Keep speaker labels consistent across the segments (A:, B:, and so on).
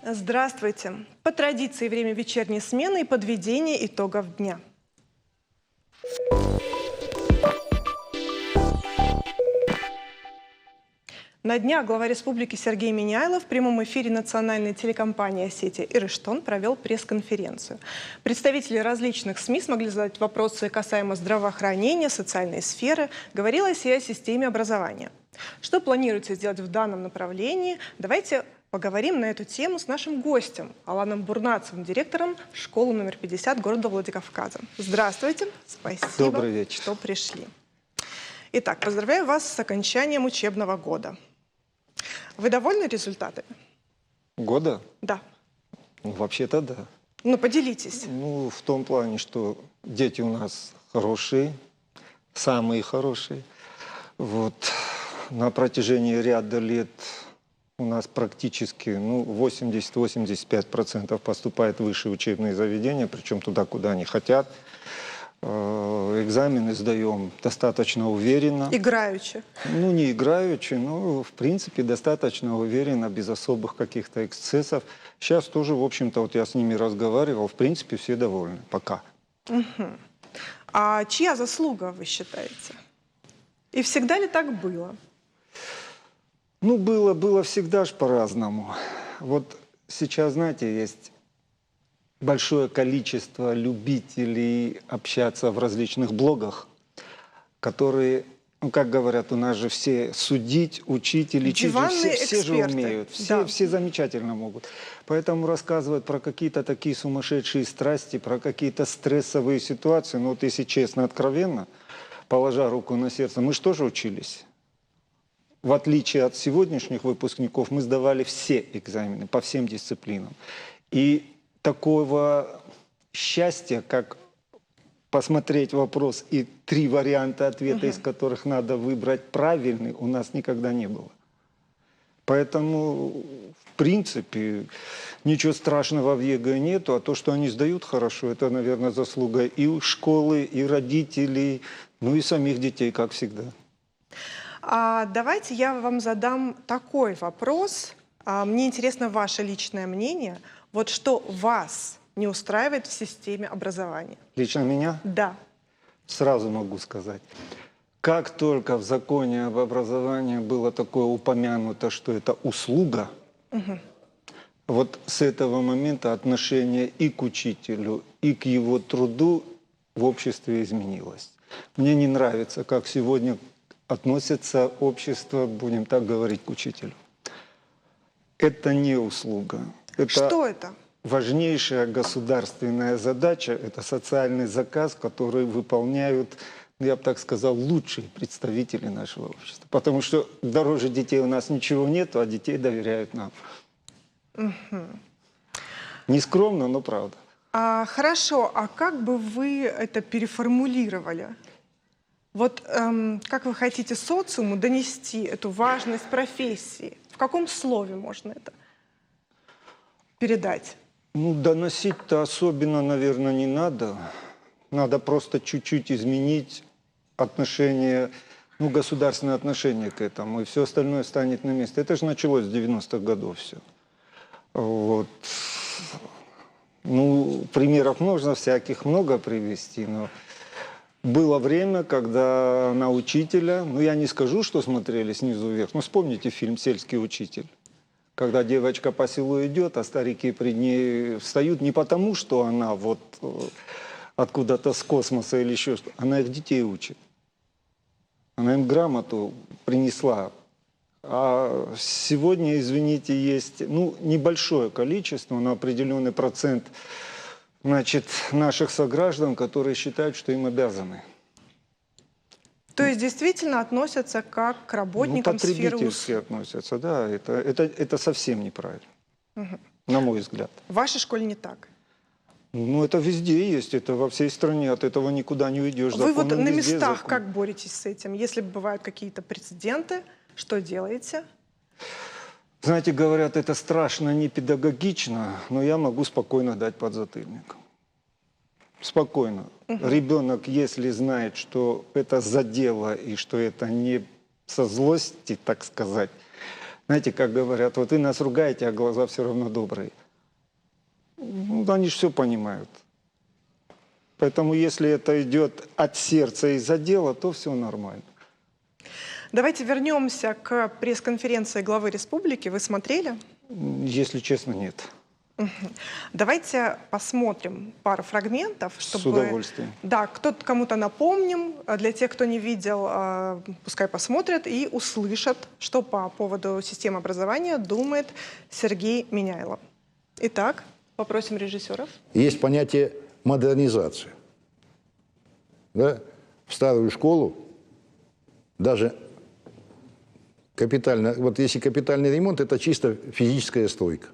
A: Здравствуйте. По традиции время вечерней смены и подведение итогов дня. На днях глава республики Сергей Миняйлов в прямом эфире национальной телекомпании сети «Ирыштон» провел пресс-конференцию. Представители различных СМИ смогли задать вопросы касаемо здравоохранения, социальной сферы. Говорилось и о системе образования. Что планируется сделать в данном направлении? Давайте поговорим на эту тему с нашим гостем Аланом Бурнацевым, директором школы номер 50 города Владикавказа. Здравствуйте, спасибо, что пришли. Итак, поздравляю вас с окончанием учебного года. Вы довольны результатами?
B: Года?
A: Да.
B: Ну, вообще-то да.
A: Ну, поделитесь.
B: Ну, в том плане, что дети у нас хорошие, самые хорошие. Вот. На протяжении ряда лет у нас практически 80-85% поступает в высшие учебные заведения, причем туда, куда они хотят. Экзамены сдаем достаточно уверенно.
A: Играючи? Ну,
B: не играючи, но, в принципе, достаточно уверенно, без особых каких-то эксцессов. Сейчас тоже, в общем-то, вот я с ними разговаривал, в принципе, все довольны. Пока.
A: Угу. А чья заслуга, вы считаете? И всегда ли так было?
B: Ну, было всегда ж по-разному. Вот сейчас, знаете, есть большое количество любителей общаться в различных блогах, которые, ну, как говорят, у нас же все судить, учить и лечить, все же умеют, все замечательно могут. Поэтому рассказывать про какие-то такие сумасшедшие страсти, про какие-то стрессовые ситуации, ну вот если честно, откровенно, положа руку на сердце, мы же тоже учились. В отличие от сегодняшних выпускников, мы сдавали все экзамены по всем дисциплинам. И такого счастья, как посмотреть вопрос и 3 варианта ответа, из которых надо выбрать правильный, у нас никогда не было. Поэтому, в принципе, ничего страшного в ЕГЭ нету, а то, что они сдают хорошо, это, наверное, заслуга и школы, и родителей, ну и самих детей, как всегда.
A: Давайте я вам задам такой вопрос. Мне интересно ваше личное мнение. Вот что вас не устраивает в системе образования?
B: Лично меня?
A: Да.
B: Сразу могу сказать. Как только в законе об образовании было такое упомянуто, что это услуга, вот с этого момента отношение и к учителю, и к его труду в обществе изменилось. Мне не нравится, как сегодня относится общество, будем так говорить, к учителю. Это не услуга.
A: Что это?
B: Важнейшая государственная задача – это социальный заказ, который выполняют, я бы так сказал, лучшие представители нашего общества. Потому что дороже детей у нас ничего нет, а детей доверяют нам. Не скромно, но правда.
A: Хорошо, а как бы вы это переформулировали? Вот как вы хотите социуму донести эту важность профессии? В каком слове можно это передать?
B: Ну, доносить-то особенно, наверное, не надо. Надо просто чуть-чуть изменить отношение, ну, государственное отношение к этому, и все остальное станет на место. Это же началось с 90-х годов все. Вот. Ну, примеров можно всяких много привести, но было время, когда на учителя, ну, я не скажу, что смотрели снизу вверх, но вспомните фильм «Сельский учитель». Когда девочка по селу идет, а старики пред ней встают не потому, что она вот откуда-то с космоса или еще что, она их детей учит. Она им грамоту принесла. А сегодня, извините, есть, ну, небольшое количество, но определенный процент, значит, наших сограждан, которые считают, что им обязаны.
A: То есть действительно относятся как к работникам сферы услуг?
B: Потребительски относятся, да. Это совсем неправильно, на мой взгляд.
A: В вашей школе не так?
B: Ну, это везде есть, это во всей стране, от этого никуда не уйдешь.
A: Вы вот на местах как боретесь с этим? Если бывают какие-то прецеденты, что делаете?
B: Знаете, говорят, это страшно, не педагогично, но я могу спокойно дать подзатыльник. Спокойно. Ребенок, если знает, что это задело и что это не со злости, так сказать. Знаете, как говорят, вот вы нас ругаете, а глаза все равно добрые. Ну, они же все понимают. Поэтому если это идет от сердца и задела, то все нормально.
A: Давайте вернемся к пресс-конференции главы республики. Вы смотрели?
B: Если честно, нет.
A: Давайте посмотрим пару фрагментов,
B: С удовольствием.
A: Да, кому-то напомним. Для тех, кто не видел, пускай посмотрят и услышат, что по поводу системы образования думает Сергей Миняйлов. Итак, попросим режиссеров.
C: Есть понятие модернизации. Да? В старую школу даже капитально, вот если капитальный ремонт, это чисто физическая стройка.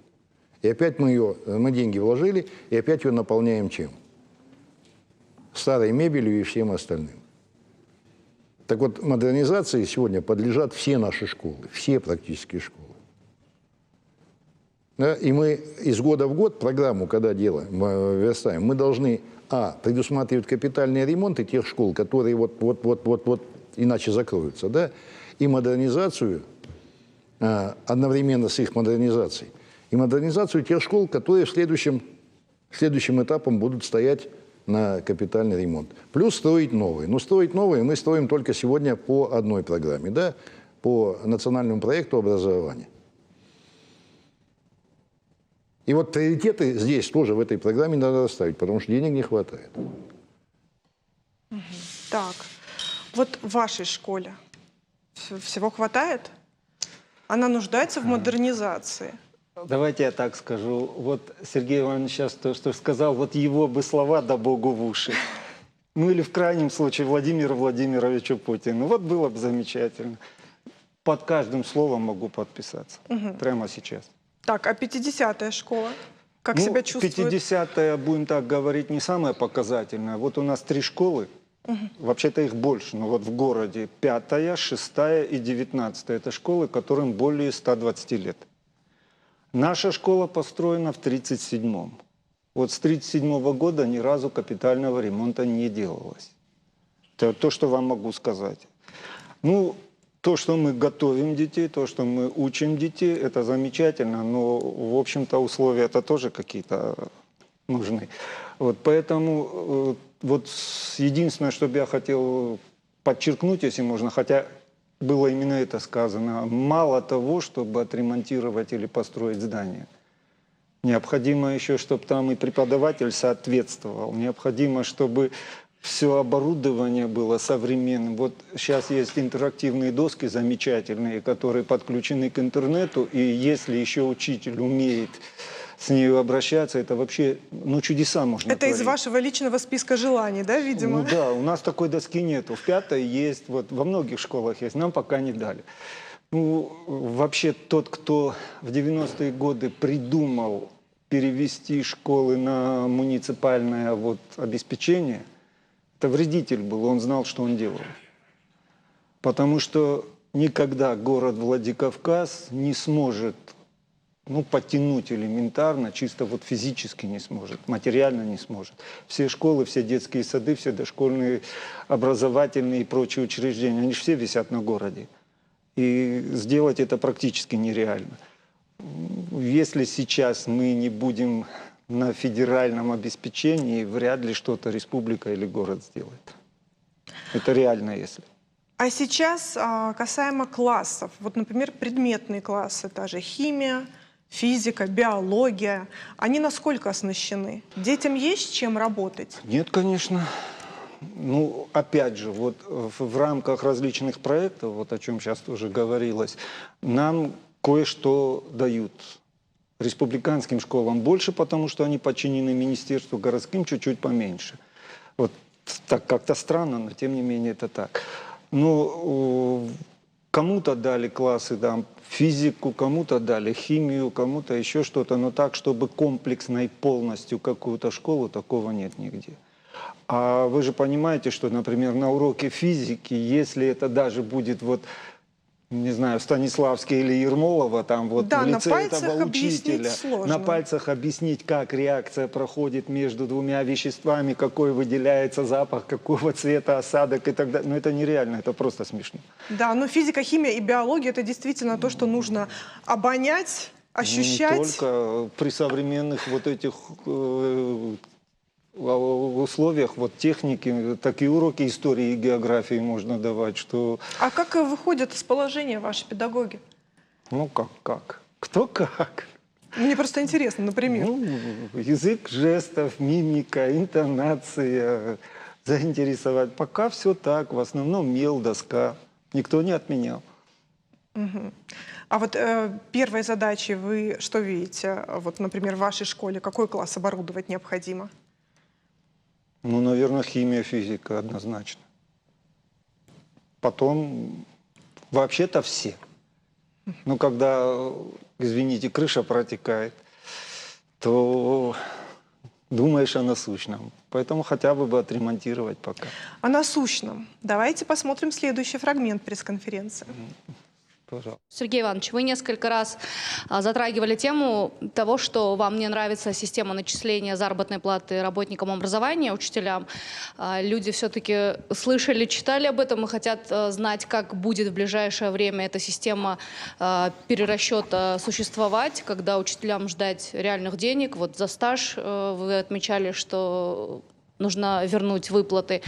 C: И опять мы деньги вложили, и опять ее наполняем чем? Старой мебелью и всем остальным. Так вот, модернизации сегодня подлежат все наши школы, все практически школы. Да? И мы из года в год программу, когда делаем, верстаем, мы должны, предусматривать капитальные ремонты тех школ, которые вот иначе закроются, да? И модернизацию, одновременно с их модернизацией, и модернизацию тех школ, которые следующим этапом будут стоять на капитальный ремонт. Плюс строить новые. Но строить новые мы строим только сегодня по одной программе, да? По национальному проекту образования. И вот приоритеты здесь тоже в этой программе надо расставить, потому что денег не хватает.
A: Так, вот в вашей школе всего хватает? Она нуждается в модернизации.
B: Давайте я так скажу. Вот Сергей Иванович сейчас то, что сказал, вот его бы слова да Богу в уши. Ну или в крайнем случае Владимиру Владимировичу Путину. Вот было бы замечательно. Под каждым словом могу подписаться. Прямо сейчас.
A: Так, а 50-я школа? Как себя чувствует?
B: 50-я, будем так говорить, не самая показательная. Вот у нас 3 школы. Вообще-то их больше, но вот в городе 5-я, 6-я и 19-я. Это школы, которым более 120 лет. Наша школа построена в 1937-м. Вот с 1937 года ни разу капитального ремонта не делалось. Это то, что вам могу сказать. Ну, то, что мы готовим детей, то, что мы учим детей, это замечательно, но, в общем-то, условия-то тоже какие-то нужны. Вот поэтому вот единственное, что бы я хотел подчеркнуть, если можно, хотя было именно это сказано, мало того, чтобы отремонтировать или построить здание. Необходимо еще, чтобы там и преподаватель соответствовал. Необходимо, чтобы все оборудование было современным. Вот сейчас есть интерактивные доски замечательные, которые подключены к интернету, и если еще учитель умеет с ней обращаться, это вообще, ну, чудеса можно
A: Это
B: творить.
A: из вашего личного списка желаний, да, видимо?
B: Ну да, у нас такой доски нету. В 5-й есть, вот во многих школах есть, нам пока не дали. Ну, вообще тот, кто в 90-е годы придумал перевести школы на муниципальное вот обеспечение, это вредитель был, он знал, что он делал. Потому что никогда город Владикавказ не сможет, ну, подтянуть элементарно, чисто вот физически не сможет, материально не сможет. Все школы, все детские сады, все дошкольные, образовательные и прочие учреждения, они же все висят на городе. И сделать это практически нереально. Если сейчас мы не будем на федеральном обеспечении, вряд ли что-то республика или город сделает. Это реально, если.
A: А сейчас касаемо классов. Вот, например, предметные классы, та же химия, физика, биология. Они насколько оснащены? Детям есть чем работать?
B: Нет, конечно. Ну, опять же, вот в рамках различных проектов, вот о чем сейчас тоже говорилось, нам кое-что дают. Республиканским школам больше, потому что они подчинены министерству, городским чуть-чуть поменьше. Вот так как-то странно, но тем не менее это так. Ну, кому-то дали классы, да, физику, кому-то дали химию, кому-то еще что-то, но так, чтобы комплексно и полностью какую-то школу, такого нет нигде. А вы же понимаете, что, например, на уроке физики, если это даже будет вот не знаю, Станиславский или Ермолова, там вот
A: Да,
B: в
A: на
B: лице
A: пальцах
B: этого
A: объяснить
B: учителя.
A: сложно.
B: На пальцах объяснить, как реакция проходит между двумя веществами, какой выделяется запах, какого цвета осадок и так далее. Но это нереально, это просто смешно.
A: Да, но физика, химия и биология – это действительно то, что нужно обонять, ощущать.
B: Не только при современных вот этих условиях вот техники, такие уроки истории и географии можно давать, что...
A: А как выходят из положения ваши педагоги?
B: Ну как? Кто как?
A: Мне просто интересно, например.
B: Ну, язык жестов, мимика, интонация, заинтересовать. Пока все так, в основном мел, доска. Никто не отменял.
A: А вот первой задачей вы что видите? Вот, например, в вашей школе какой класс оборудовать необходимо?
B: Ну, наверное, химия, физика однозначно. Потом, вообще-то все. Но когда, извините, крыша протекает, то думаешь о насущном. Поэтому хотя бы отремонтировать пока.
A: О насущном. Давайте посмотрим следующий фрагмент пресс-конференции.
B: Пожалуйста.
D: Сергей Иванович, вы несколько раз затрагивали тему того, что вам не нравится система начисления заработной платы работникам образования, учителям. Люди все-таки слышали, читали об этом и хотят знать, как будет в ближайшее время эта система перерасчета существовать, когда учителям ждать реальных денег. Вот за стаж вы отмечали, что нужно вернуть выплаты.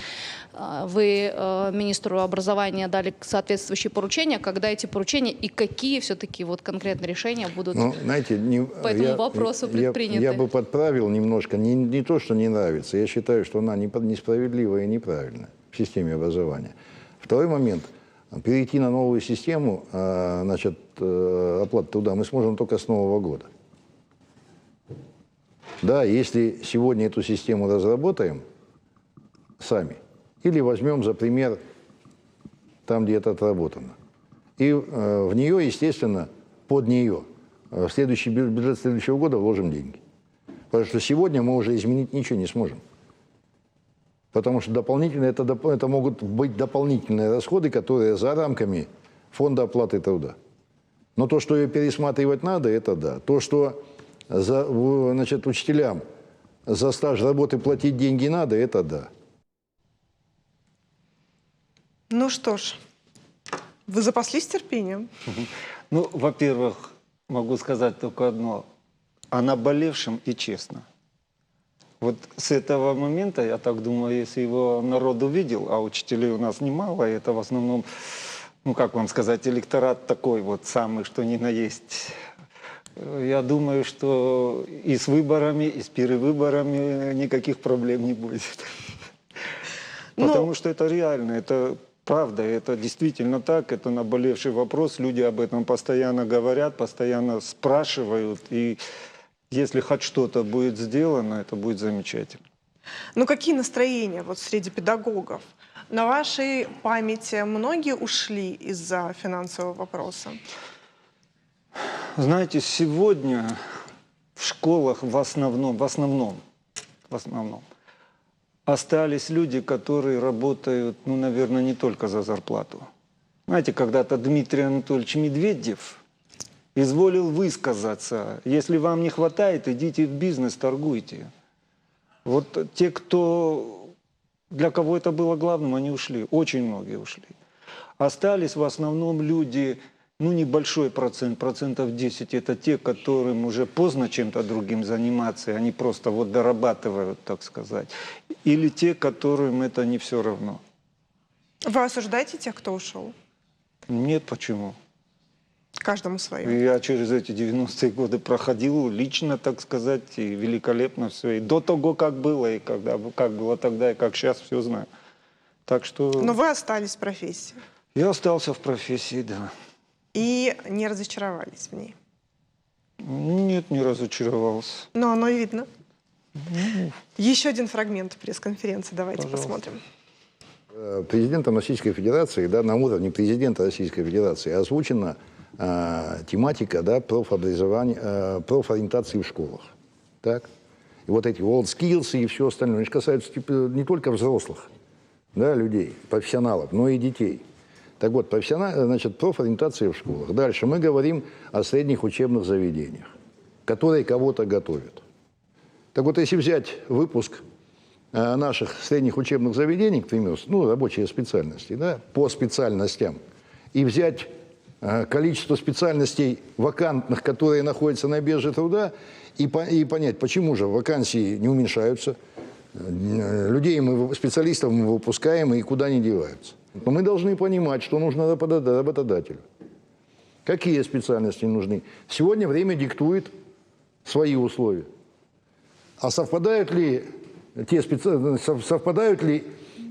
D: Вы министру образования дали соответствующие поручения. Когда эти поручения и какие все-таки вот конкретно решения будут
C: знаете,
D: по этому вопросу предприняты?
C: Я бы подправил немножко. Не то, что не нравится. Я считаю, что она несправедливая и неправильная в системе образования. Второй момент. Перейти на новую систему оплаты труда мы сможем только с Нового года. Да, если сегодня эту систему разработаем сами, или возьмем за пример там, где это отработано, и в нее, естественно, под нее в следующий бюджет следующего года вложим деньги. Потому что сегодня мы уже изменить ничего не сможем. Потому что дополнительно это могут быть дополнительные расходы, которые за рамками фонда оплаты труда. Но то, что ее пересматривать надо, это да. То, что учителям за стаж работы платить деньги надо, это да.
A: Ну что ж, вы запаслись терпением?
B: Ну, во-первых, могу сказать только одно. О наболевшем и честно. Вот с этого момента, я так думаю, если его народ увидел, а учителей у нас немало, и это в основном, ну как вам сказать, электорат такой вот самый, что ни на есть. Я думаю, что и с выборами, и с перевыборами никаких проблем не будет. Потому что это реально, это правда, это действительно так, это наболевший вопрос, люди об этом постоянно говорят, постоянно спрашивают, и если хоть что-то будет сделано, это будет замечательно.
A: Ну какие настроения вот среди педагогов? На вашей памяти многие ушли из-за финансового вопроса?
B: Знаете, сегодня в школах в основном остались люди, которые работают, ну, наверное, не только за зарплату. Знаете, когда-то Дмитрий Анатольевич Медведев изволил высказаться: если вам не хватает, идите в бизнес, торгуйте. Вот те, для кого это было главным, они ушли, очень многие ушли. Остались в основном люди... Ну, небольшой процент, 10%, это те, которым уже поздно чем-то другим заниматься, они просто вот дорабатывают, так сказать. Или те, которым это не все равно.
A: Вы осуждаете тех, кто ушел?
B: Нет, почему?
A: Каждому свое.
B: Я через эти 90-е годы проходил лично, так сказать, и великолепно все. И до того, как было, и как было тогда, и как сейчас, все знаю. Так что...
A: Но вы остались в профессии.
B: Я остался в профессии, да.
A: И не разочаровались в ней?
B: Нет, не разочаровался.
A: Но оно видно. Еще один фрагмент пресс-конференции. Давайте посмотрим.
C: Президентом Российской Федерации, да, на уровне президента Российской Федерации озвучена тематика, да, профориентации в школах. Так? И вот эти WorldSkills и все остальное, они касаются не только взрослых, да, людей, профессионалов, но и детей. Так вот, профориентация в школах. Дальше мы говорим о средних учебных заведениях, которые кого-то готовят. Так вот, если взять выпуск наших средних учебных заведений, к примеру, рабочие специальности, да, по специальностям, и взять количество специальностей вакантных, которые находятся на бирже труда, и понять, почему же вакансии не уменьшаются, специалистов мы выпускаем, и куда они деваются. Но мы должны понимать, что нужно работодателю. Какие специальности нужны? Сегодня время диктует свои условия. А совпадают ли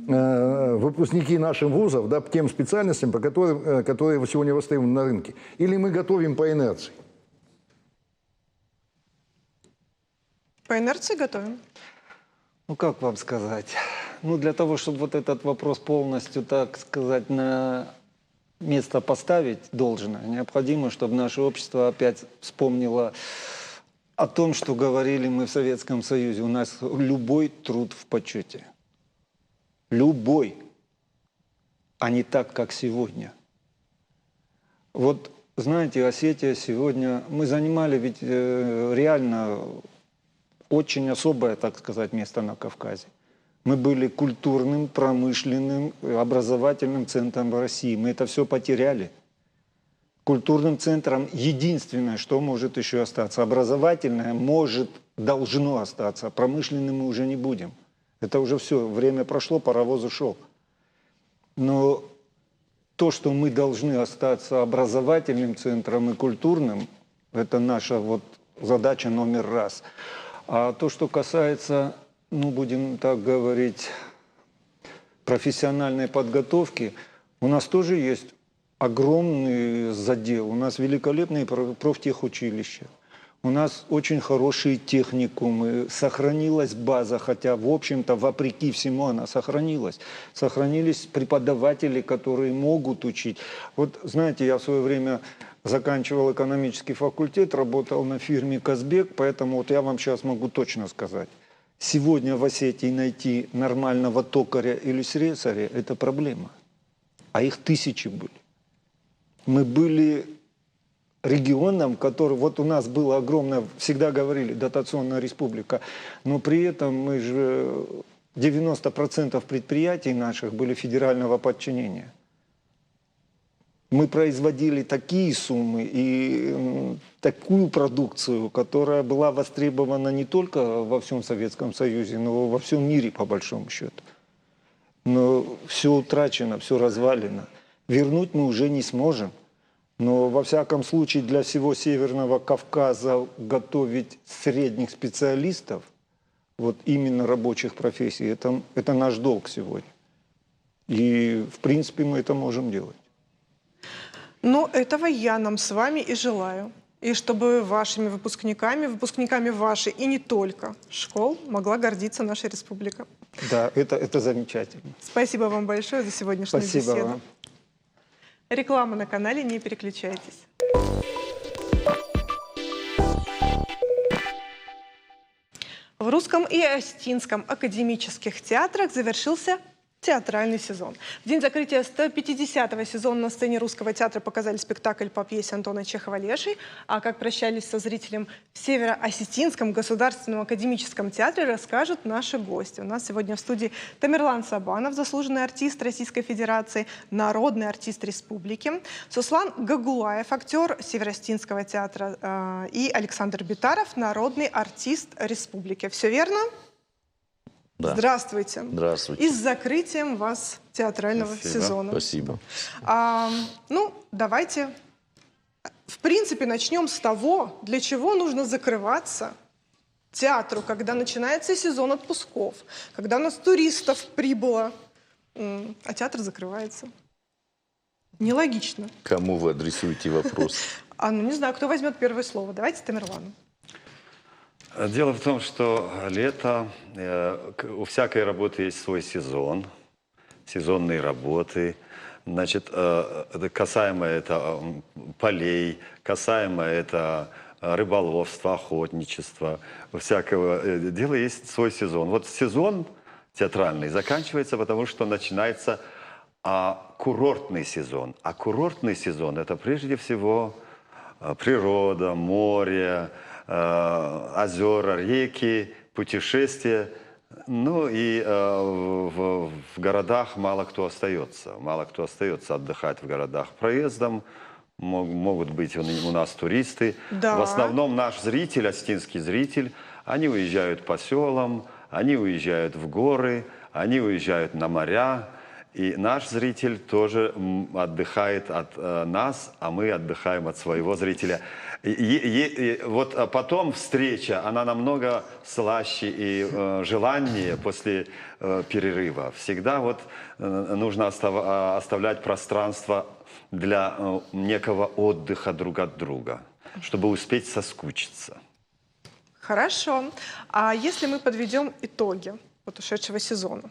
C: выпускники наших вузов, да, тем специальностям, которые сегодня востребованы на рынке? Или мы готовим по инерции?
A: По инерции готовим?
B: Ну, как вам сказать? Ну, для того, чтобы вот этот вопрос полностью, так сказать, на место поставить должное, необходимо, чтобы наше общество опять вспомнило о том, что говорили мы в Советском Союзе. У нас любой труд в почете. Любой. А не так, как сегодня. Вот, знаете, Осетия сегодня... Мы занимали ведь реально очень особое, так сказать, место на Кавказе. Мы были культурным, промышленным, образовательным центром России. Мы это все потеряли. Культурным центром единственное, что может еще остаться. Образовательное должно остаться. Промышленным мы уже не будем. Это уже все, время прошло, паровоз ушел. Но то, что мы должны остаться образовательным центром и культурным, это наша вот задача номер раз. А то, что касается, будем так говорить, профессиональной подготовки, у нас тоже есть огромный задел. У нас великолепные профтехучилища. У нас очень хорошие техникумы. Сохранилась база, хотя, в общем-то, вопреки всему она сохранилась. Сохранились преподаватели, которые могут учить. Вот, знаете, я в свое время заканчивал экономический факультет, работал на фирме «Казбек», поэтому вот я вам сейчас могу точно сказать. Сегодня в Осетии найти нормального токаря или слесаря – это проблема. А их тысячи были. Мы были регионом, который... Вот у нас было огромное, всегда говорили, дотационная республика, но при этом мы же... 90% предприятий наших были федерального подчинения. Мы производили такие суммы и такую продукцию, которая была востребована не только во всем Советском Союзе, но во всем мире, по большому счету. Но все утрачено, все развалено. Вернуть мы уже не сможем. Но, во всяком случае, для всего Северного Кавказа готовить средних специалистов, вот именно рабочих профессий, это наш долг сегодня. И, в принципе, мы это можем делать.
A: Но этого я нам с вами и желаю. И чтобы вашими выпускниками вашей и не только школ могла гордиться наша республика.
B: Да, это замечательно.
A: Спасибо вам большое за сегодняшнюю беседу.
B: Спасибо вам.
A: Реклама на канале, не переключайтесь. В Русском и Остинском академических театрах завершился театральный сезон. В день закрытия 150-го сезона на сцене Русского театра показали спектакль по пьесе Антона Чехова «Леший». А как прощались со зрителем в Северо-Осетинском государственном академическом театре, расскажут наши гости. У нас сегодня в студии Тамерлан Сабанов, заслуженный артист Российской Федерации, народный артист республики, Суслан Гагулаев, актер Северо-Осетинского театра, и Александр Битаров, народный артист республики. Все верно?
E: Да.
A: Здравствуйте.
E: Здравствуйте.
A: И с закрытием вас театрального сезона.
E: Спасибо.
A: Давайте, в принципе, начнем с того, для чего нужно закрываться театру, когда начинается сезон отпусков, когда у нас туристов прибыло, а театр закрывается. Нелогично.
E: Кому вы адресуете вопрос?
A: Не знаю, кто возьмет первое слово. Давайте Тамерлану.
F: Дело в том, что лето, у всякой работы есть свой сезон, сезонные работы. Значит, касаемо это полей, касаемо это рыболовства, охотничества, у всякого дела есть свой сезон. Вот сезон театральный заканчивается, потому что начинается курортный сезон. А курортный сезон – это прежде всего природа, море, озера, реки, путешествия. Ну и в городах мало кто остается. Мало кто остается отдыхать в городах проездом. Могут быть у нас туристы.
A: Да.
F: В основном наш зритель, осетинский зритель, они уезжают по селам, они уезжают в горы, они уезжают на моря. И наш зритель тоже отдыхает от нас, а мы отдыхаем от своего зрителя. И вот потом встреча, она намного слаще и желаннее после перерыва. Всегда вот нужно оставлять пространство для некого отдыха друг от друга, чтобы успеть соскучиться.
A: Хорошо. А если мы подведем итоги вот ушедшего сезона,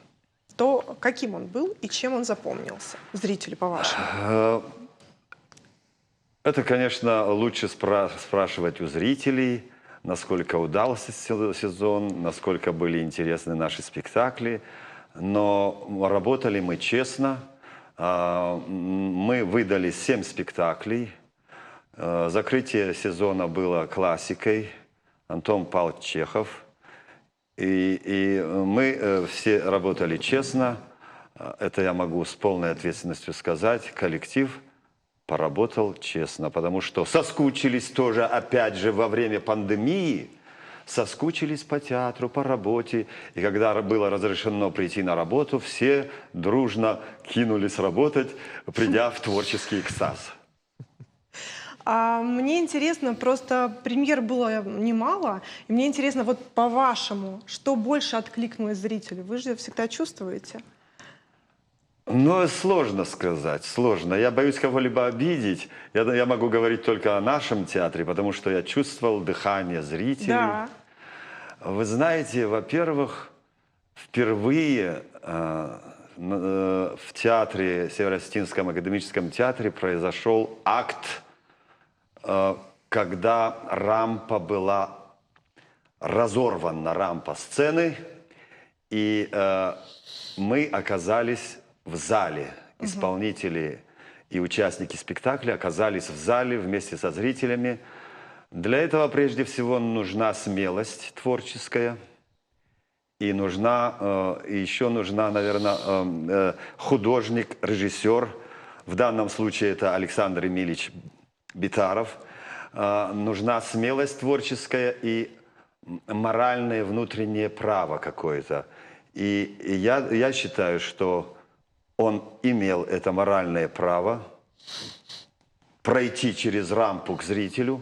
A: то каким он был и чем он запомнился зрителю, по-вашему?
F: Это, конечно, лучше спрашивать у зрителей, насколько удался сезон, насколько были интересны наши спектакли. Но работали мы честно. Мы выдали 7 спектаклей. Закрытие сезона было классикой. Антон Павлович Чехов. И мы все работали честно. Это я могу с полной ответственностью сказать. Коллектив поработал честно, потому что соскучились тоже, опять же, во время пандемии. Соскучились по театру, по работе. И когда было разрешено прийти на работу, все дружно кинулись работать, придя в творческий экстаз.
A: Мне интересно, просто премьер было немало, и мне интересно, вот по-вашему, что больше откликнулось зрителю? Вы же всегда чувствуете?
F: Ну, сложно сказать, сложно. Я боюсь кого-либо обидеть. Я могу говорить только о нашем театре, потому что я чувствовал дыхание зрителей.
A: Да.
F: Вы знаете, во-первых, впервые в театре, Северо-Осетинском академическом театре произошел акт, когда рампа была разорвана, рампа сцены, и мы оказались в зале. Исполнители и участники спектакля оказались в зале вместе со зрителями. Для этого прежде всего нужна смелость творческая. И еще нужна, наверное, художник, режиссер. В данном случае это Александр Эмильевич Битаров. Нужна смелость творческая и моральное внутреннее право какое-то. И я считаю, что он имел это моральное право пройти через рампу к зрителю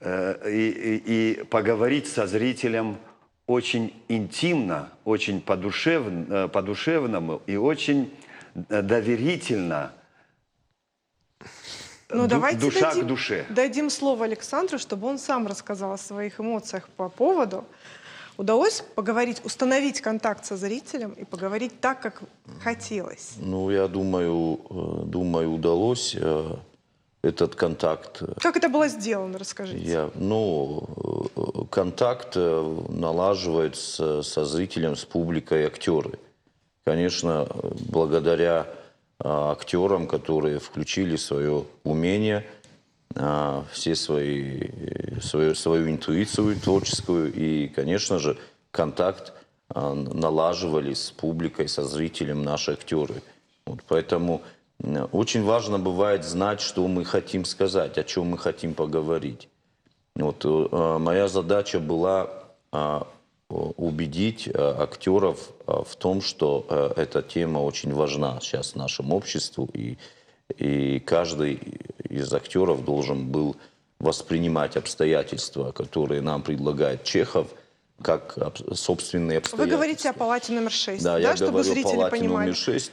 F: и поговорить со зрителем очень интимно, очень по-душевному и очень доверительно.
A: Ну, давайте
F: душа к душе.
A: дадим слово Александру, чтобы он сам рассказал о своих эмоциях по поводу. Удалось поговорить, установить контакт со зрителем и поговорить так, как хотелось?
E: Ну, я думаю, удалось этот контакт.
A: Как это было сделано, расскажите.
E: Контакт налаживается со зрителем, с публикой, актеры. Конечно, благодаря актерам, которые включили свое умение, все свою интуицию творческую. И, конечно же, контакт налаживали с публикой, со зрителем наши актеры. Вот, поэтому очень важно бывает знать, что мы хотим сказать, о чем мы хотим поговорить. Вот, моя задача была убедить актеров в том, что эта тема очень важна сейчас нашему обществу, и каждый из актеров должен был воспринимать обстоятельства, которые нам предлагает Чехов, как собственные обстоятельства.
A: Вы говорите о палате номер 6,
E: да, я
A: чтобы
E: говорю о
A: зрители
E: палате
A: понимали?
E: номер 6.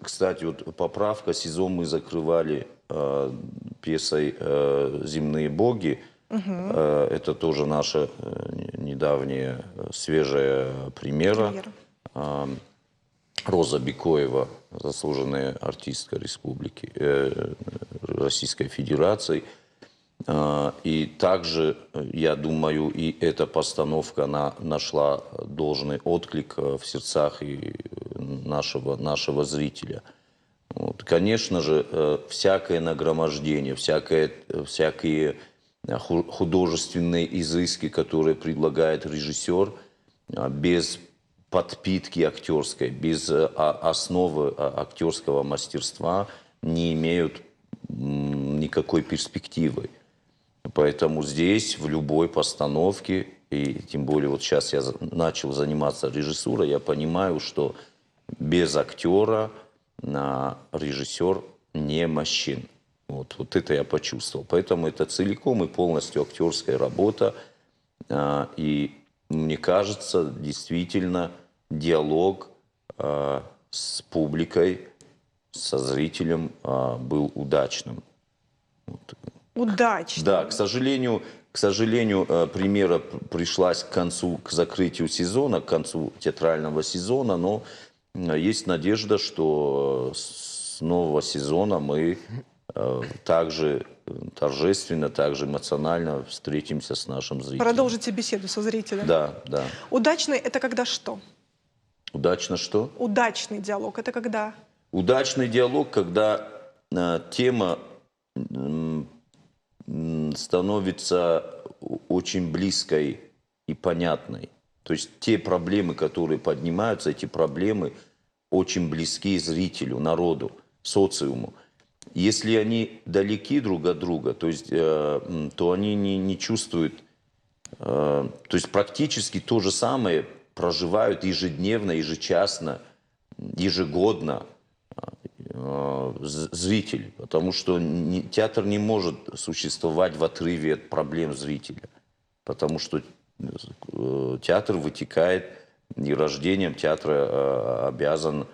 E: Кстати, вот поправка, сезон мы закрывали пьесой «Земные боги». Это тоже наша недавняя свежая премьера. Роза Бикоева, заслуженная артистка республики, Российской Федерации. И также, я думаю, и эта постановка она нашла должный отклик в сердцах и нашего зрителя. Вот. Конечно же, всякое нагромождение, всякие художественные изыски, которые предлагает режиссер, без подпитки актерской, без основы актерского мастерства не имеют никакой перспективы. Поэтому здесь, в любой постановке, и тем более вот сейчас я начал заниматься режиссурой, я понимаю, что без актера режиссер не мощен. Вот это я почувствовал. Поэтому это целиком и полностью актерская работа. И мне кажется, действительно, диалог с публикой, со зрителем был удачным.
A: Удачно.
E: Да, к сожалению, премьера пришлась к закрытию сезона, к концу театрального сезона, но есть надежда, что с нового сезона мы также торжественно, также эмоционально встретимся с нашим зрителем.
A: Продолжите беседу со зрителем.
E: Да, да.
A: Удачный – это когда что?
E: Удачно что?
A: Удачный диалог – это когда?
E: Удачный диалог, когда тема становится очень близкой и понятной. То есть те проблемы, которые поднимаются, эти проблемы очень близки зрителю, народу, социуму. Если они далеки друг от друга, то они не чувствуют, то есть практически то же самое проживают ежедневно, ежечасно, ежегодно зритель. Потому что театр не может существовать в отрыве от проблем зрителя. Потому что театр вытекает, и рождением театра обязан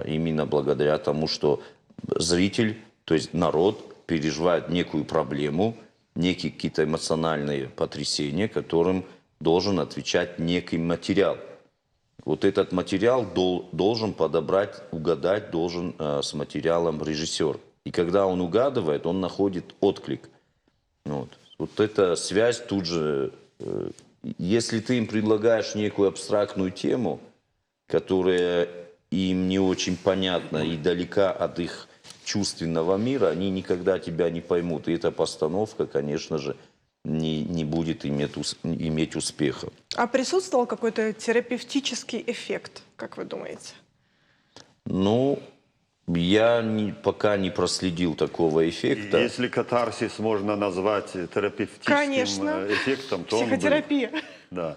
E: именно благодаря тому, что зритель, то есть народ, переживает некую проблему, некие какие-то эмоциональные потрясения, которым должен отвечать некий материал. Вот этот материал должен подобрать, угадать должен с материалом режиссер. И когда он угадывает, он находит отклик. Вот эта связь тут же... Если ты им предлагаешь некую абстрактную тему, которая им не очень понятна и далека от их чувственного мира, они никогда тебя не поймут. И эта постановка, конечно же, не будет иметь успеха.
A: А присутствовал какой-то терапевтический эффект, как вы думаете?
E: Я пока не проследил такого эффекта.
F: Если катарсис можно назвать терапевтическим эффектом, то
A: психотерапия.
F: Да.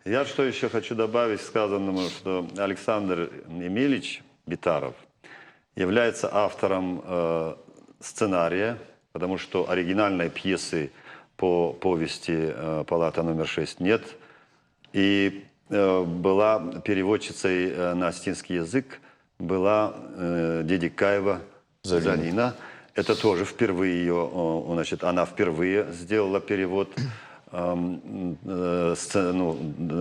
F: Я что еще хочу добавить к сказанному, что Александр Эмильевич Битаров является автором сценария, потому что оригинальной пьесы по повести «Палата номер 6» нет. И была переводчицей на осетинский язык, была Дедикаева Залина. Это тоже впервые ее, значит, она впервые сделала перевод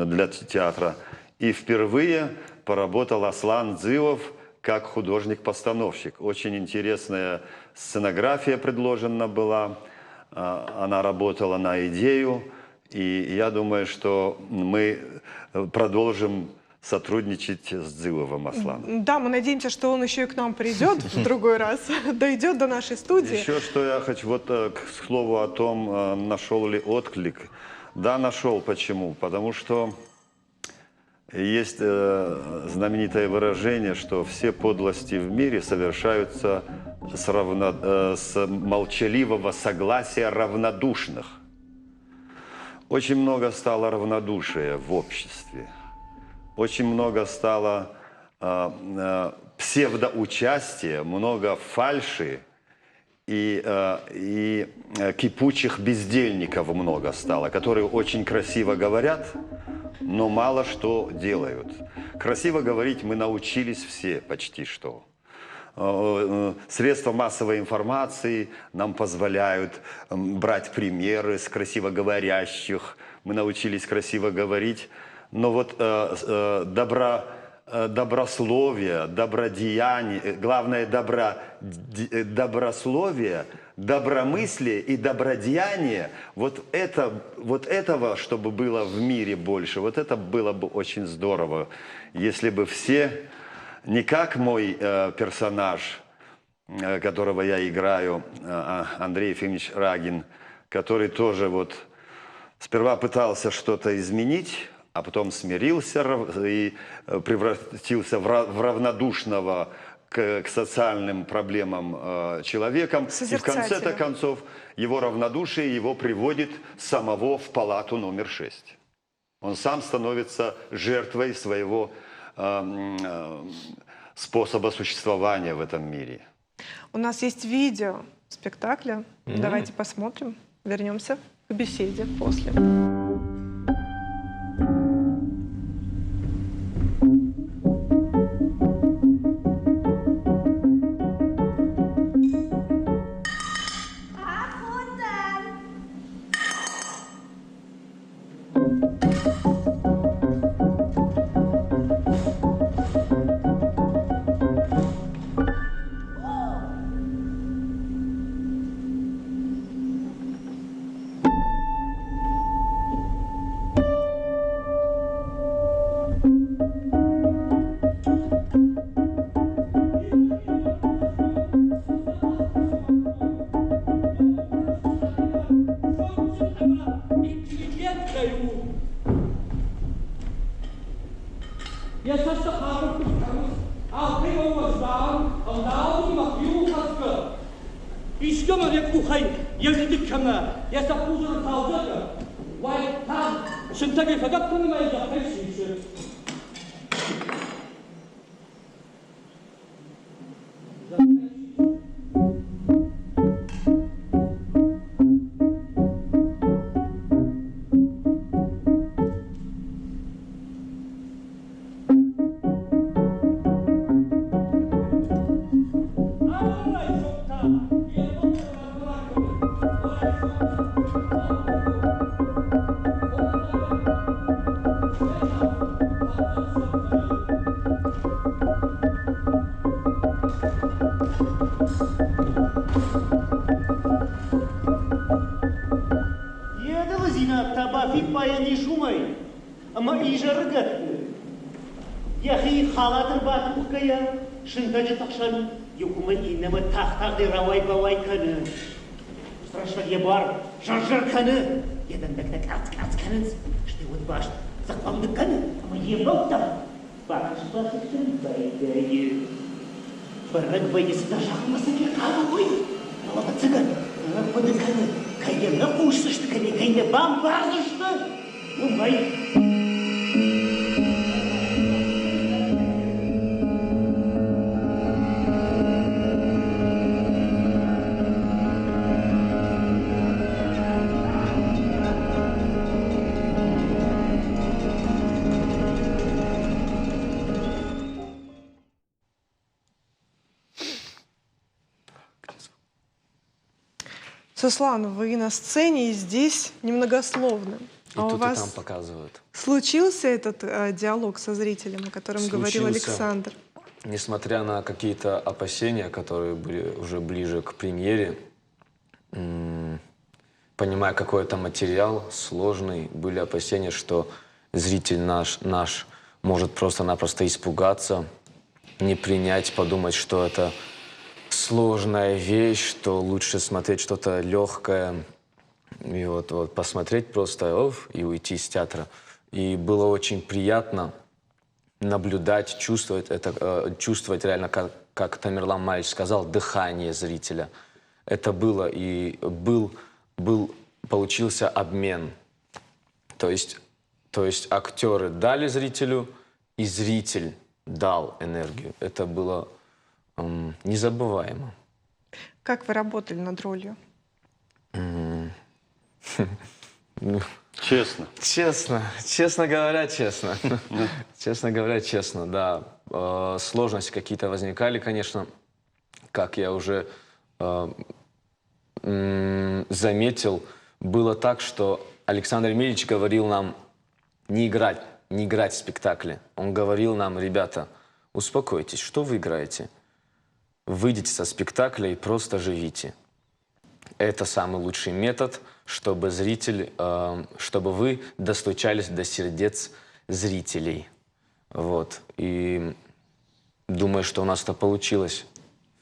F: для театра. И впервые поработал Аслан Дзывов как художник-постановщик. Очень интересная сценография предложена была. Она работала на идею. И я думаю, что мы продолжим сотрудничать с Дзывовым Асланом.
A: Да, мы надеемся, что он еще и к нам придет в другой раз, дойдет до нашей студии.
F: Еще что я хочу, вот к слову о том, нашел ли отклик. Да, нашел. Почему? Потому что есть знаменитое выражение, что все подлости в мире совершаются с молчаливого согласия равнодушных. Очень много стало равнодушия в обществе. Очень много стало псевдоучастия, много фальши и кипучих бездельников много стало, которые очень красиво говорят, но мало что делают. Красиво говорить мы научились все почти что. Средства массовой информации нам позволяют брать примеры с красиво говорящих. Мы научились красиво говорить. Но вот добрословие, добродеяние, главное добрословие, добромыслие и добродеяние, вот этого, чтобы было в мире больше, вот это было бы очень здорово, если бы все не как мой персонаж, которого я играю, Андрей Ефимович Рагин, который тоже вот сперва пытался что-то изменить, а потом смирился и превратился в равнодушного к социальным проблемам человеком. И в конце-то концов его равнодушие его приводит самого в палату номер 6. Он сам становится жертвой своего способа существования в этом мире.
A: У нас есть видео спектакля. Давайте посмотрим. Вернемся к беседе после.
G: Yaşasın harbi kuşlarımız, altın olmazdan, Allah'ın makyu hakkı. İşkama ve kuhay, yazıdık kama, yasak huzuru kaldık. Vay tam, şıntaki fakat kılmayacak her şeysi.
H: Ama ijarı gattı. Yahi halatır batı bukaya, şıntacı takşan, yukuma ineme tahtak de ravay bavay kanı. Страшно ебар, жаржар kanı. Yedendekte klat kanı. İşte вот baş, zaklamdı kanı. Ama yebal tam. Baraj basıksın baydayı. Barag bayısı da şakması ki kanı koy. Malaba цыган, напады kanı. Kayına kuşsıştı kanı, kayına bambazıştı. Умай.
A: Суслан, вы на сцене и здесь немногословны.
I: И
A: у
I: тут,
A: вас
I: и там показывают.
A: случился этот диалог со зрителем, о котором говорил Александр?
I: Несмотря на какие-то опасения, которые были уже ближе к премьере, понимая, какой это материал сложный, были опасения, что зритель наш может просто-напросто испугаться, не принять, подумать, что это сложная вещь, что лучше смотреть что-то легкое. И вот посмотреть просто и уйти из театра. И было очень приятно наблюдать, чувствовать это, чувствовать реально, как Тамерлан Маевич сказал, дыхание зрителя. Это было, и получился обмен. То есть актеры дали зрителю, и зритель дал энергию. Это было незабываемо.
A: Как вы работали над ролью?
F: Честно.
I: Честно говоря, честно. Честно говоря, честно, да. Сложности какие-то возникали, конечно, как я уже заметил. Было так, что Александр Емельевич говорил нам не играть в спектакле. Он говорил нам: ребята, успокойтесь, что вы играете? Выйдите со спектакля и просто живите. Это самый лучший метод, чтобы чтобы вы достучались до сердец зрителей. Вот. И думаю, что у нас это получилось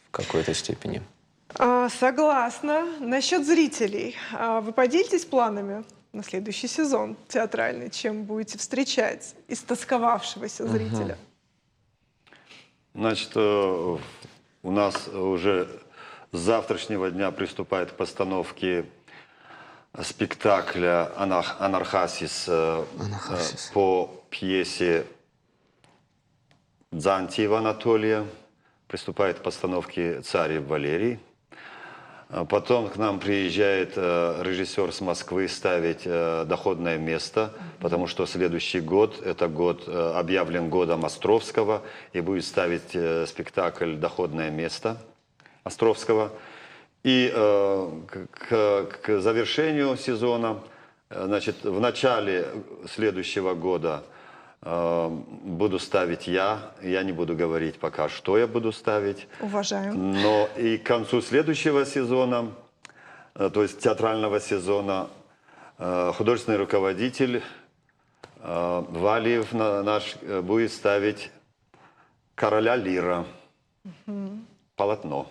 I: в какой-то степени.
A: Согласна. Насчет зрителей. Вы поделитесь планами на следующий сезон театральный? Чем будете встречать истосковавшегося зрителя?
F: Значит, у нас уже с завтрашнего дня приступает к постановке спектакля «Анархасис» по пьесе Дзантьева Анатолия. Приступает к постановке «Царев Валерий». Потом к нам приезжает режиссер с Москвы ставить «Доходное место», потому что следующий год, это год объявлен годом Островского, и будет ставить спектакль «Доходное место» Островского. И к завершению сезона, значит, в начале следующего года буду ставить я не буду говорить пока, что я буду ставить.
A: Уважаю.
F: Но и к концу следующего сезона, то есть театрального сезона, художественный руководитель Валиев наш будет ставить «Короля Лира», полотно.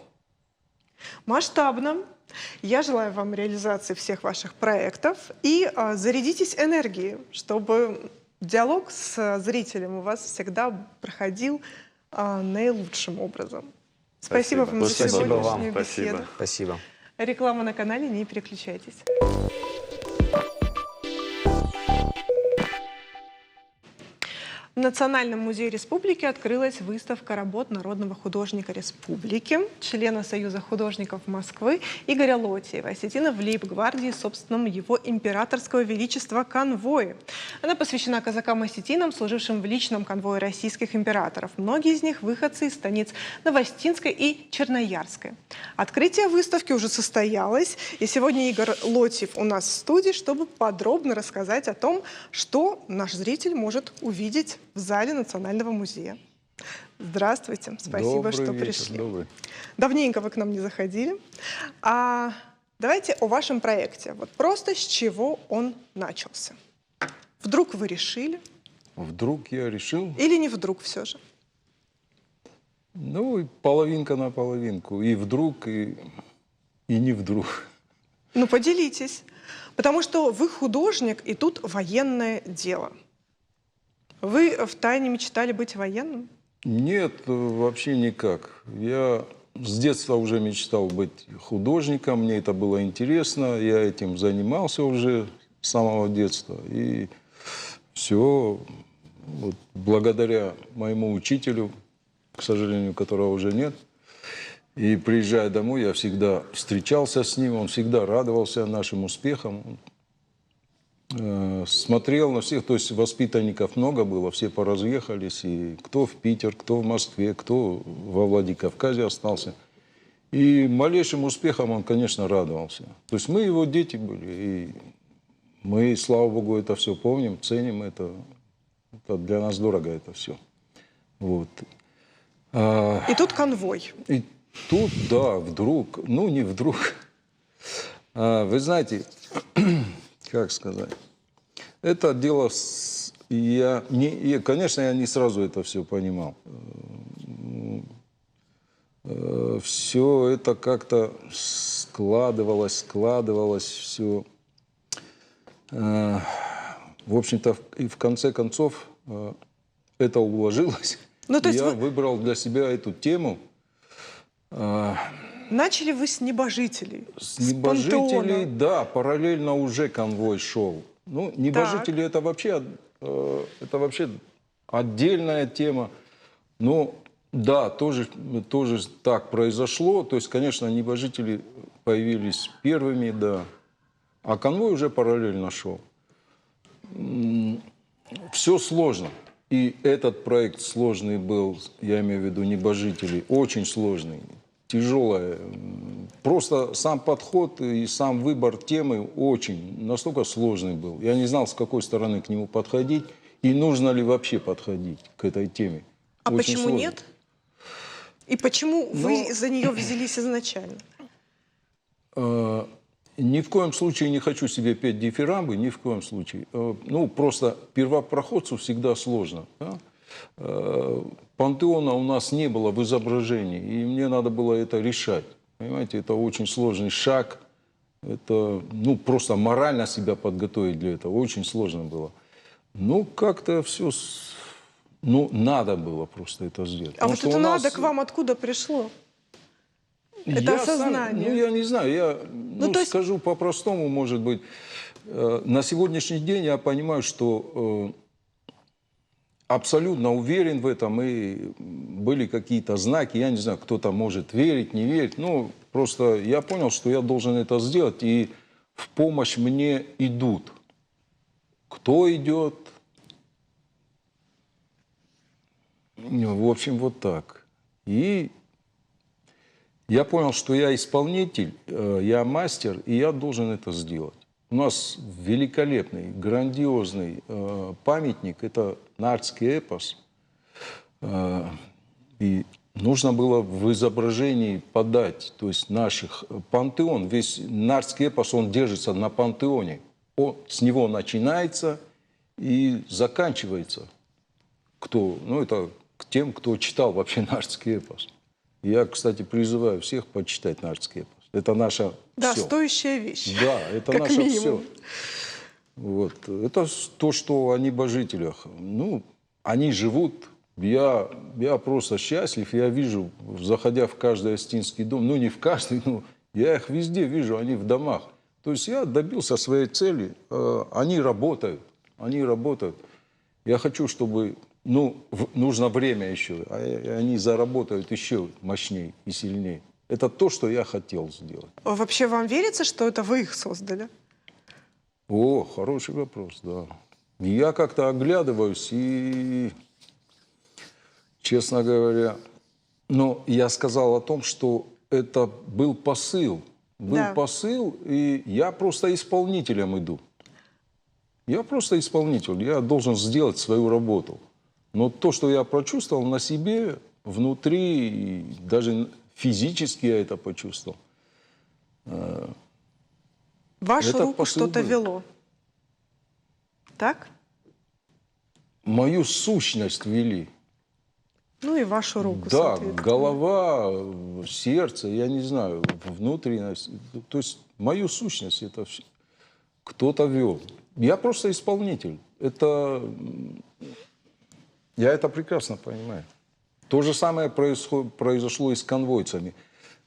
A: Масштабно. Я желаю вам реализации всех ваших проектов и зарядитесь энергией, чтобы диалог с зрителем у вас всегда проходил наилучшим образом. Спасибо вам за
I: Спасибо
A: сегодняшнюю
I: вам.
A: беседу.
I: Спасибо.
A: Реклама на канале, не переключайтесь. В Национальном музее республики открылась выставка работ народного художника республики, члена Союза художников Москвы Игоря Лотиева, осетина в лейб-гвардии собственном его императорского величества конвое. Она посвящена казакам-осетинам, служившим в личном конвое российских императоров. Многие из них выходцы из станиц Новостинской и Черноярской. Открытие выставки уже состоялось, и сегодня Игорь Лотиев у нас в студии, чтобы подробно рассказать о том, что наш зритель может увидеть в зале Национального музея. Здравствуйте, спасибо,
J: Добрый
A: что
J: вечер,
A: пришли.
J: добрый.
A: Давненько вы к нам не заходили. Давайте о вашем проекте. Вот просто с чего он начался. Вдруг вы решили?
J: Вдруг я решил,
A: Или не вдруг все же?
J: ну, и половинка на половинку. И вдруг, и не вдруг.
A: Ну, поделитесь. Потому что вы художник, и тут военное дело. Вы втайне мечтали быть военным?
J: Нет, вообще никак. Я с детства уже мечтал быть художником, мне это было интересно, я этим занимался уже с самого детства. И все, вот, благодаря моему учителю, к сожалению, которого уже нет, и приезжая домой, я всегда встречался с ним, он всегда радовался нашим успехам. Смотрел на всех, то есть воспитанников много было, все поразъехались, и кто в Питер, кто в Москве, кто во Владикавказе остался. И малейшим успехом он, конечно, радовался. То есть мы его дети были, и мы, слава Богу, это все помним, ценим, это для нас дорого это все. Вот.
A: И тут конвой.
J: И тут, да, вдруг, ну не вдруг. Вы знаете, как сказать, это дело, конечно, я не сразу это все понимал. Все это как-то складывалось, все. В общем-то, и в конце концов это уложилось.
A: Ну, то есть
J: я
A: вы
J: выбрал для себя эту тему.
A: начали вы с небожителей.
J: С небожителей,
A: пантеона.
J: да, параллельно уже конвой шел. Ну, небожители это вообще отдельная тема. Но да, тоже так произошло. То есть, конечно, небожители появились первыми, да. А конвой уже параллельно шел. Все сложно. И этот проект сложный был, я имею в виду небожители, очень сложный, тяжелый. Просто сам подход и сам выбор темы настолько сложный был. Я не знал, с какой стороны к нему подходить и нужно ли вообще подходить к этой теме.
A: А
J: Очень
A: почему
J: сложно.
A: нет? И почему вы за нее взялись изначально?
J: Ни в коем случае не хочу себе петь дифирамбы, ни в коем случае. Ну, просто первопроходцу всегда сложно. Да? пантеона у нас не было в изображении, и мне надо было это решать. Понимаете, это очень сложный шаг. Это, ну, просто морально себя подготовить для этого очень сложно было. Ну, как-то все, ну, надо было просто это сделать.
A: А
J: Потому
A: вот
J: что
A: это
J: у нас-
A: надо к вам откуда пришло? Это
J: Я сам-
A: осознание.
J: ну, я не знаю, я
A: то есть-
J: скажу по-простому, может быть. На сегодняшний день я понимаю, что абсолютно уверен в этом, и были какие-то знаки, я не знаю, кто-то может верить, не верить, ну, просто я понял, что я должен это сделать, и в помощь мне идут. Кто идет? В общем, вот так. И я понял, что я исполнитель, я мастер, и я должен это сделать. У нас великолепный, грандиозный памятник, это нардский эпос. И нужно было в изображении подать, то есть наших пантеон, весь нардский эпос, он держится на пантеоне. С него начинается и заканчивается. Кто? Ну, это к тем, кто читал вообще нардский эпос. Я, кстати, призываю всех почитать нардский эпос. Это наша
A: Да,
J: все.
A: стоящая вещь.
J: Да, это
A: Как
J: наше
A: минимум.
J: все. Вот. Это то, что о небожителях. Ну, они живут. Я просто счастлив. Я вижу, заходя в каждый Остинский дом, ну, не в каждый, но я их везде вижу, они в домах. То есть я добился своей цели. Они работают. Они работают. Я хочу, чтобы... Ну, нужно время еще. А они заработают еще мощнее и сильнее. Это то, что я хотел сделать.
A: Вообще вам верится, что это вы их создали?
J: О, хороший вопрос, да. Я как-то оглядываюсь и, честно говоря, но я сказал о том, что это был посыл. Был
A: Да.
J: посыл, и я просто исполнителем иду. Я просто исполнитель, я должен сделать свою работу. Но то, что я прочувствовал на себе, внутри, и даже физически я это почувствовал.
A: Вашу
J: Это
A: руку
J: посыл
A: что-то
J: был.
A: вело. Так?
J: Мою сущность вели.
A: Ну и вашу руку,
J: Да,
A: соответственно.
J: голова, сердце, я не знаю, внутренность. То есть мою сущность это кто-то вел. Я просто исполнитель. Я это прекрасно понимаю. То же самое произошло и с конвойцами.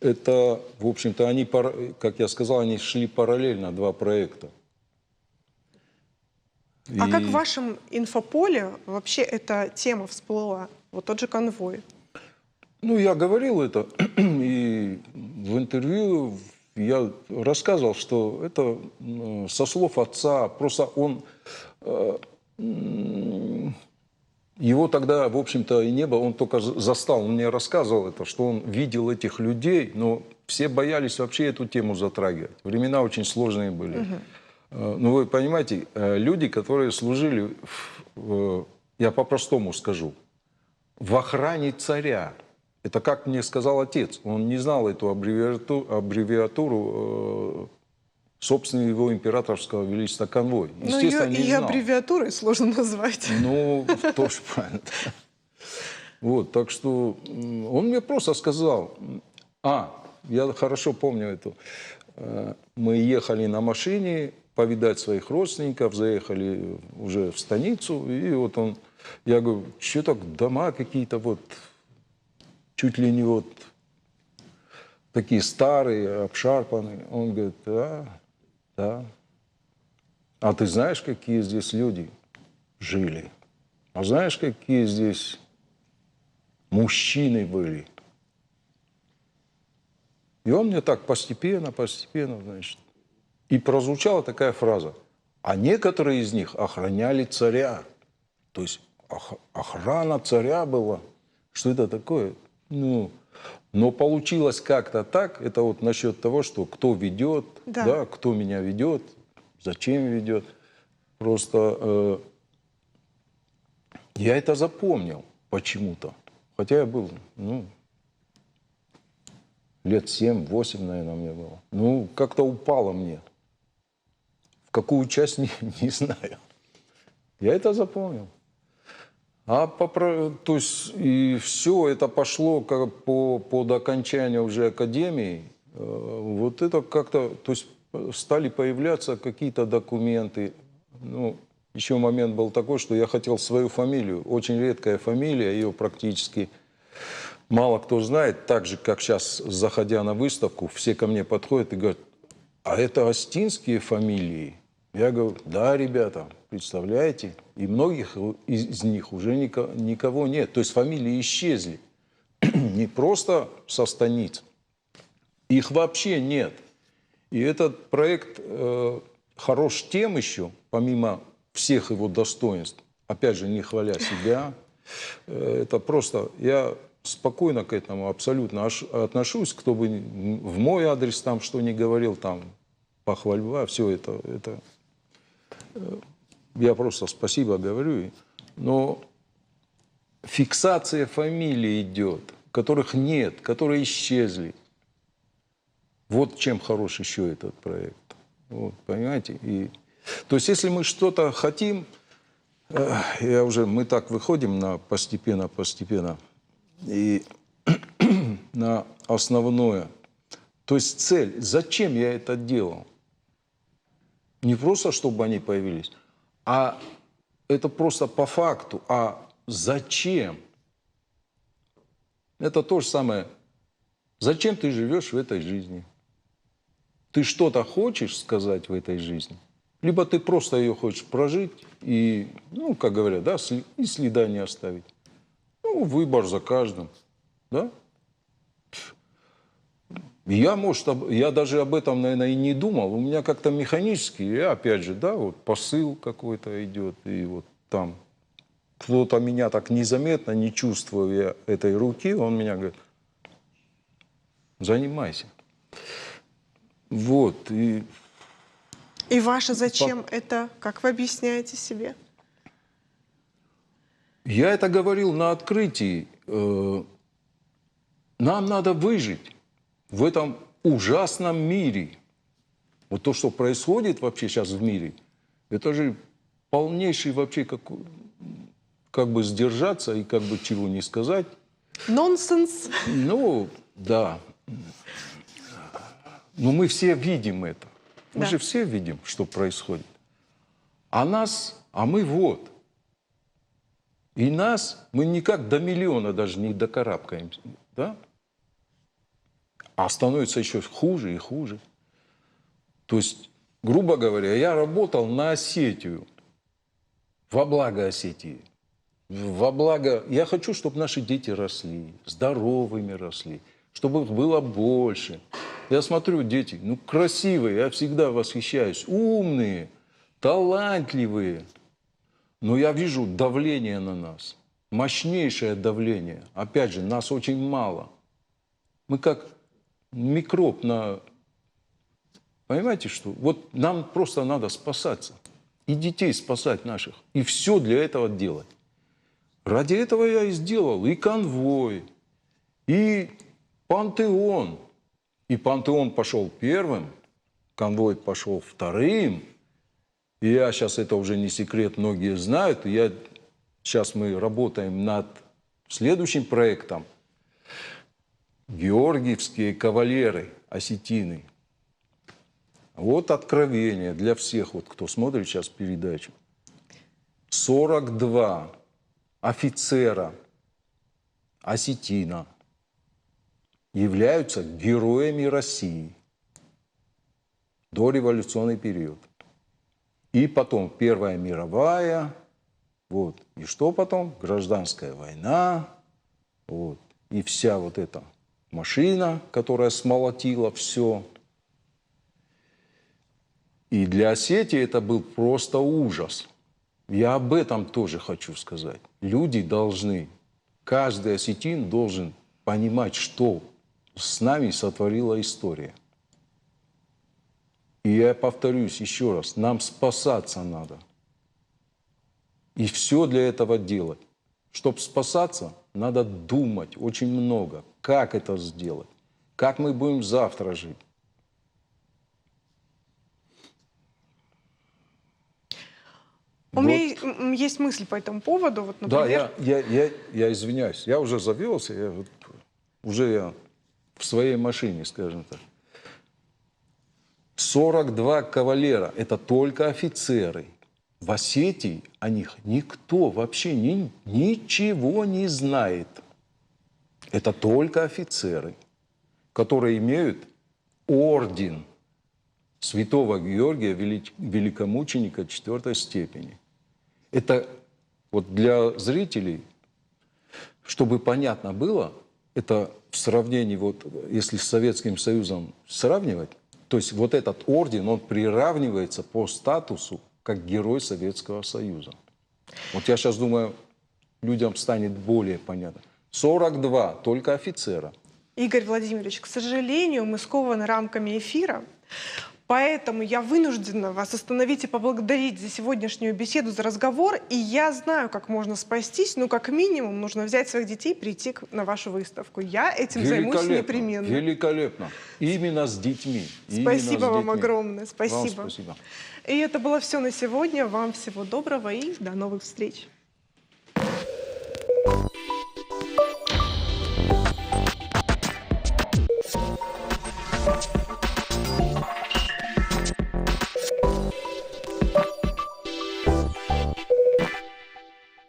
J: Это, в общем-то, они, как я сказал, они шли параллельно, два проекта.
A: А как
J: И-
A: в вашем инфополе вообще эта тема всплыла? Вот тот же конвой.
J: Ну, я говорил это, и в интервью я рассказывал, что это со слов отца, просто он... Его тогда, в общем-то, и не было, он только застал, он мне рассказывал это, что он видел этих людей, но все боялись вообще эту тему затрагивать. Времена очень сложные были. Ну, вы понимаете, люди, которые служили, я по-простому скажу, в охране царя. Это как мне сказал отец. Он не знал эту аббревиатуру собственного его императорского величества конвой.
A: Ну,
J: Естественно,
A: ее
J: не
A: и
J: знал.
A: аббревиатурой сложно назвать.
J: Ну, тоже правильно. Вот, так что он мне просто сказал, я хорошо помню эту, мы ехали на машине повидать своих родственников, заехали уже в станицу, и вот он, я говорю, что так дома какие-то вот, чуть ли не вот такие старые, обшарпанные. Он говорит, да. А ты знаешь, какие здесь люди жили? А знаешь, какие здесь мужчины были? И он мне так постепенно, значит. И прозвучала такая фраза. А некоторые из них охраняли царя. То есть охрана царя была. Что это такое? Ну, но получилось как-то так. Это вот насчет того, что кто ведет,
A: Да.
J: кто меня ведет, зачем ведет. Просто я это запомнил почему-то. Хотя я был, лет 7-8, наверное, мне было. Ну, как-то упало мне. В какую часть, не знаю. Я это запомнил. То есть и все это пошло под окончание уже академии. Вот это как-то, то есть стали появляться какие-то документы. Ну, еще момент был такой, что я хотел свою фамилию. Очень редкая фамилия, ее практически мало кто знает. Так же, как сейчас, заходя на выставку, все ко мне подходят и говорят: а это астинские фамилии? Я говорю: да, ребята, представляете? И многих из них уже никого нет. То есть фамилии исчезли. Не просто со станиц. Их вообще нет. И этот проект хорош тем еще, помимо всех его достоинств, опять же, не хваля себя, это просто, я спокойно к этому абсолютно отношусь, кто бы в мой адрес там что ни говорил, там похвальба, все это я просто спасибо говорю. Но фиксация фамилий идет, которых нет, которые исчезли. Вот чем хорош еще этот проект. Вот, понимаете? То есть, если мы что-то хотим, мы так выходим постепенно, и на основное. То есть цель, зачем я это делал? Не просто, чтобы они появились, а это просто по факту. А зачем? Это то же самое. Зачем ты живешь в этой жизни? Ты что-то хочешь сказать в этой жизни? Либо ты просто ее хочешь прожить и, ну, как говорят, да, и следа не оставить. Ну, выбор за каждым, да? Я даже об этом, наверное, и не думал. У меня как-то механически, опять же, да, вот посыл какой-то идет, и вот там кто-то меня так незаметно, не чувствуя этой руки, он меня говорит: занимайся. Вот.
A: И ваше зачем это, как вы объясняете себе?
J: Я это говорил на открытии. Нам надо выжить в этом ужасном мире. Вот то, что происходит вообще сейчас в мире, это же полнейший вообще, как бы сдержаться и как бы чего не сказать.
A: Нонсенс.
J: Ну, да. Но мы все видим это. Мы же все видим, что происходит. А мы вот. И мы никак до миллиона даже не докарабкаемся. Да? А становится еще хуже и хуже. То есть, грубо говоря, я работал на Осетию. Во благо Осетии. Во благо... Я хочу, чтобы наши дети росли, здоровыми росли, чтобы их было больше. Я смотрю, дети, ну, красивые, я всегда восхищаюсь, умные, талантливые. Но я вижу давление на нас, мощнейшее давление. Опять же, нас очень мало. Мы как микроб на... Понимаете, что? Вот нам просто надо спасаться. И детей спасать наших. И все для этого делать. Ради этого я и сделал и конвой, и пантеон. И пантеон пошел первым, конвой пошел вторым. И сейчас это уже не секрет, многие знают. Сейчас мы работаем над следующим проектом. Георгиевские кавалеры, осетины. Вот откровение для всех, вот, кто смотрит сейчас передачу. 42 офицера осетина являются героями России. Дореволюционный период. И потом Первая мировая. Вот. И что потом? Гражданская война. Вот. И вся вот эта машина, которая смолотила все. И для Осетии это был просто ужас. Я об этом тоже хочу сказать. Люди должны, каждый осетин должен понимать, что с нами сотворила история. И я повторюсь еще раз, нам спасаться надо. И все для этого делать. Чтобы спасаться, надо думать очень много, как это сделать, как мы будем завтра жить.
A: У меня есть мысль по этому поводу. Вот, например...
J: Да, я извиняюсь, я уже завелся, я в своей машине, скажем так. 42 кавалера – это только офицеры. В Осетии о них никто вообще ничего не знает. Это только офицеры, которые имеют орден Святого Георгия Великомученика 4 степени. Это вот для зрителей, чтобы понятно было, это в сравнении, вот, если с Советским Союзом сравнивать, то есть вот этот орден, он приравнивается по статусу как Герой Советского Союза. Вот я сейчас думаю, людям станет более понятно. 42 только офицера.
A: Игорь Владимирович, к сожалению, мы скованы рамками эфира, поэтому я вынуждена вас остановить и поблагодарить за сегодняшнюю беседу, за разговор. И я знаю, как можно спастись, но как минимум нужно взять своих детей и прийти на вашу выставку. Я этим займусь непременно.
J: Великолепно. Именно с детьми.
A: Спасибо вам огромное. Спасибо.
J: Вам спасибо.
A: И это было все на сегодня. Вам всего доброго и до новых встреч.